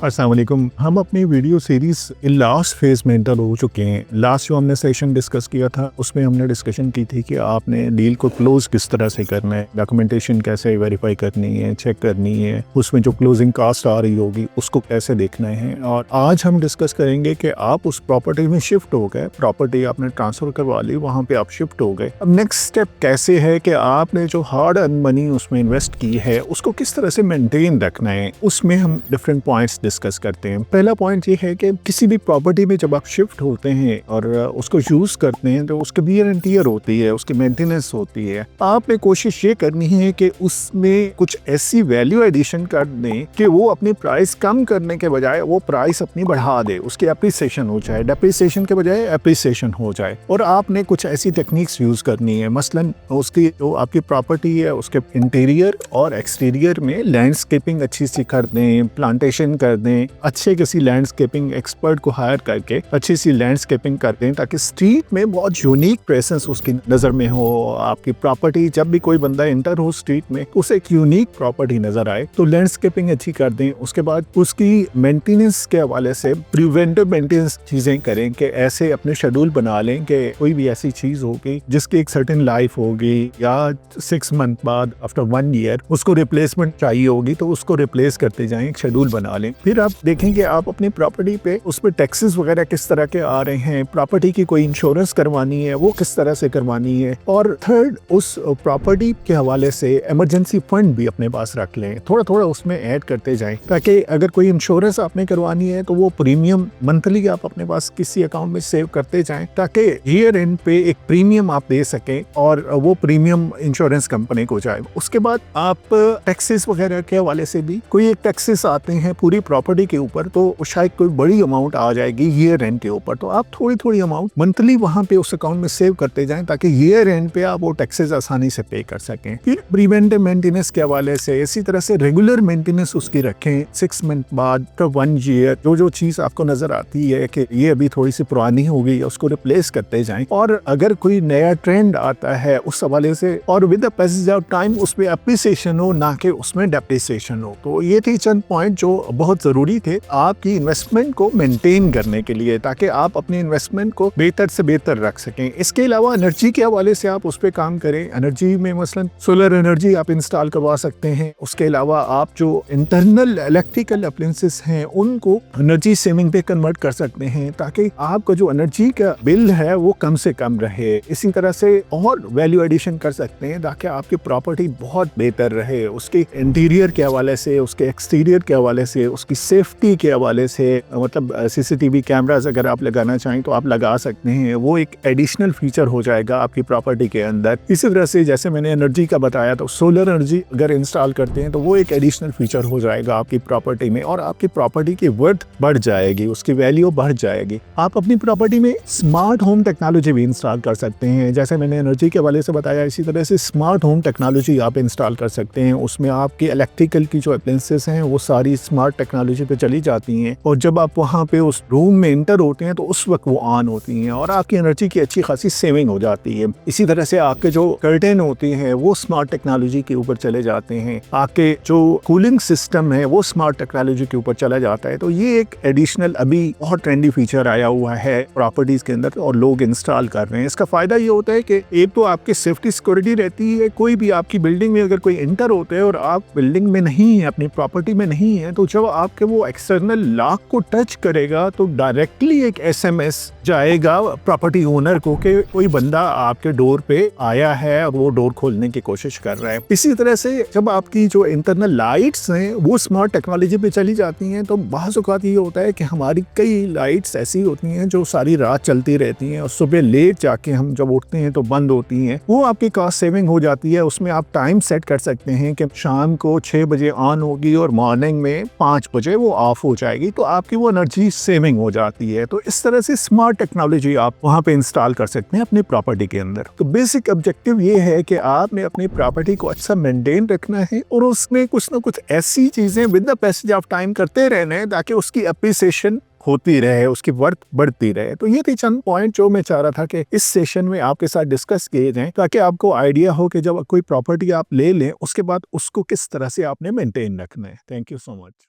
अस्सलाम वालेकुम। हम अपनी वीडियो सीरीज लास्ट फेज में एंटर हो चुके हैं। लास्ट जो हमने सेशन डिस्कस किया था उसमें हमने डिस्कशन की थी कि आपने डील को क्लोज किस तरह से करना है, डॉक्यूमेंटेशन कैसे वेरीफाई करनी है, चेक करनी है, उसमें जो क्लोजिंग कास्ट आ रही होगी उसको कैसे देखना है। और आज हम डिस्कस करेंगे कि आप उस प्रॉपर्टी में शिफ्ट हो गए, प्रॉपर्टी आपने ट्रांसफर करवा ली, वहाँ पे आप शिफ्ट हो गए। अब नेक्स्ट स्टेप कैसे है कि आपने जो हार्ड अर्न मनी उसमें इन्वेस्ट की है उसको किस तरह से मेंटेन रखना है। उसमें हम डिफरेंट पॉइंट्स डिस्कस करते हैं। पहला पॉइंट ये है कि किसी भी प्रॉपर्टी में जब आप शिफ्ट होते हैं और उसको यूज करते हैं तो उसकी वियर एंड टियर होती है, उसकी मेंटेनेंस होती है। आपने कोशिश ये करनी है कि उसमें कुछ ऐसी वैल्यू एडिशन कर दें कि वो अपनी प्राइस कम करने के बजाय वो प्राइस अपनी बढ़ा दे, उसकी एप्रिसिएशन हो जाए, डेप्रिसिएशन के बजाय एप्रिसिएशन हो जाए। और आपने कुछ ऐसी टेक्निक्स यूज करनी है, मसलन उसकी जो आपकी प्रॉपर्टी है उसके इंटीरियर और एक्सटीरियर में लैंडस्केपिंग अच्छी सी कर दें, प्लांटेशन कर दें, अच्छे किसी लैंडस्केपिंग एक्सपर्ट को हायर करके अच्छी सी लैंडस्केपिंग कर दें ताकि स्ट्रीट में बहुत यूनिक प्रेजेंस उसकी नज़र में हो। आपकी प्रॉपर्टी जब भी कोई बंदा एंटर हो स्ट्रीट में उसे एक यूनिक प्रॉपर्टी नजर आए, तो लैंडस्केपिंग अच्छी कर दें। उसके बाद उसकी मेंटेनेंस के हवाले से प्रिवेंटिव मेंटेनेंस चीज़ें करें कि ऐसे अपने शेड्यूल बना लें कि कोई भी ऐसी चीज़ होगी जिसकी एक सर्टेन लाइफ होगी या 6 मंथ बाद आफ्टर 1 ईयर उसको रिप्लेसमेंट चाहिए होगी तो उसको रिप्लेस करते जाएं, एक शेड्यूल बना लें। फिर आप देखेंगे आप अपनी प्रॉपर्टी पे उस पर टैक्सेस वगैरह किस तरह के आ रहे हैं, प्रॉपर्टी की कोई इंश्योरेंस करवानी है वो किस तरह से करवानी है। और थर्ड, उस प्रॉपर्टी के हवाले से इमरजेंसी फंड भी अपने पास रख लें, थोड़ा थोड़ा उसमें ऐड करते जाएं ताकि अगर कोई इंश्योरेंस आपने करवानी है तो वो प्रीमियम मंथली आप अपने पास किसी अकाउंट में सेव करते जाएं ताकि ईयर एंड पे एक प्रीमियम आप दे सकें और वो प्रीमियम इंश्योरेंस कंपनी को जाए। उसके बाद आप टैक्सेस वगैरह के हवाले से भी कोई एक टैक्सेस आते हैं पूरी प्रॉपर्टी के ऊपर, तो शायद कोई बड़ी अमाउंट आ जाएगी ईयर एंड के ऊपर, तो आप थोड़ी थोड़ी अमाउंट मंथली वहां पे उस अकाउंट में सेव करते जाएं ताकि ईयर एंड पे आप वो टैक्सेस आसानी से पे कर सकें। फिर प्रिवेंटिव मेंटेनेंस के हवाले से इसी तरह से रेगुलर मेंटेनेंस उसकी रखें। 6 मंथ बाद, 1 ईयर जो चीज आपको नजर आती है कि ये अभी थोड़ी सी पुरानी हो गई, उसको रिप्लेस करते जाएं। और अगर कोई नया ट्रेंड आता है उस हवाले से और with the passage of time उसमें एप्रिसिएशन हो, ना कि उसमें डेप्रिसिएशन हो। तो ये थे चंद पॉइंट जो बहुत जरूरी थे आपकी इन्वेस्टमेंट को मेंटेन करने के लिए ताकि आप अपने इन्वेस्टमेंट को बेहतर से बेहतर रख सकें। इसके अलावा एनर्जी के हवाले से आप उस पर काम करें। एनर्जी में मसलन सोलर एनर्जी आप इंस्टॉल करवा सकते हैं। उसके अलावा आप जो इंटरनल इलेक्ट्रिकल अप्लायंसेस हैं उनको एनर्जी सेविंग पे कन्वर्ट कर सकते हैं ताकि आपका जो एनर्जी का बिल है वो कम से कम रहे। इसी तरह से और वैल्यू एडिशन कर सकते हैं ताकि आपकी प्रॉपर्टी बहुत बेहतर रहे, उसके इंटीरियर के हवाले से, उसके एक्सटीरियर के हवाले से, उसकी सेफ्टी के हवाले से। मतलब सीसीटीवी कैमरास अगर आप लगाना चाहें तो आप लगा सकते हैं, वो एक एडिशनल फीचर हो जाएगा आपकी प्रॉपर्टी के अंदर। इसी तरह से जैसे मैंने एनर्जी का बताया तो सोलर एनर्जी अगर इंस्टॉल करते हैं तो वो एक एडिशनल फीचर हो जाएगा आपकी प्रॉपर्टी में और आपकी प्रॉपर्टी की वर्थ बढ़ जाएगी, उसकी वैल्यू बढ़ जाएगी। आप अपनी प्रॉपर्टी में स्मार्ट होम टेक्नोलॉजी भी इंस्टॉल कर सकते हैं। जैसे मैंने एनर्जी के हवाले से बताया, इसी तरह से स्मार्ट होम टेक्नोलॉजी आप इंस्टॉल कर सकते हैं। उसमें आपकी इलेक्ट्रिकल की जो अप्लायंसेस हैं वो सारी स्मार्ट टेक्नोलॉजी पे चली जाती हैं और जब आप वहाँ पे उस रूम में एंटर होते हैं तो उस वक्त वो ऑन होती हैं और आपकी एनर्जी की अच्छी खासी सेविंग हो जाती है। इसी तरह से आपके जो कर्टेन होती हैं वो स्मार्ट टेक्नोलॉजी के ऊपर चले जाते हैं, आपके जो कूलिंग सिस्टम है वो स्मार्ट टेक्नोलॉजी के ऊपर चला जाता है। तो ये एक एडिशनल अभी बहुत ट्रेंडी फीचर आया हुआ है प्रॉपर्टीज के अंदर और लोग इंस्टॉल कर रहे हैं। इसका फायदा ये होता है कि एक तो आपकी सेफ्टी सिक्योरिटी रहती है। कोई भी आपकी बिल्डिंग में अगर कोई एंटर होते हैं और आप बिल्डिंग में नहीं है, अपनी प्रॉपर्टी में नहीं है, तो जब आपके वो एक्सटर्नल लॉक को टच करेगा तो डायरेक्टली एक एसएमएस जाएगा प्रॉपर्टी ओनर को कि कोई बंदा आपके डोर पे आया है और वो डोर खोलने की कोशिश कर रहा है। इसी तरह से जब आपकी जो इंटरनल लाइट्स हैं वो स्मार्ट टेक्नोलॉजी पे चली जाती हैं तो बाज़ औक़ात ये होता है कि हमारी कई लाइट्स ऐसी होती हैं जो सारी रात चलती रहती हैं और सुबह लेट जाके हम जब उठते हैं तो बंद होती हैं। वो आपकी कॉस्ट सेविंग हो जाती है। उसमें आप टाइम सेट कर सकते हैं कि शाम को 6 बजे ऑन होगी और मॉर्निंग में 5 बजे वो ऑफ हो जाएगी, तो आपकी वो एनर्जी सेविंग हो जाती है। तो इस तरह से स्मार्ट टेक्नोलॉजी आप वहाँ पे इंस्टॉल कर सकते हैं अपनी प्रॉपर्टी के अंदर। तो बेसिक ऑब्जेक्टिव ये है कि आपने अपनी प्रॉपर्टी को अच्छा मेंटेन रखना है और उसमें कुछ ना कुछ ऐसी चीजें with the passage of time करते रहना है ताकि उसकी एप्रिसिएशन होती रहे, उसकी वर्थ बढ़ती रहे। तो ये थी चंद पॉइंट जो मैं चाह रहा था कि इस सेशन में आपके साथ डिस्कस किए जाएं ताकि आपको आइडिया हो कि जब कोई प्रॉपर्टी आप ले लें उसके बाद उसको किस तरह से आपने मेंटेन रखना है। Thank you so much.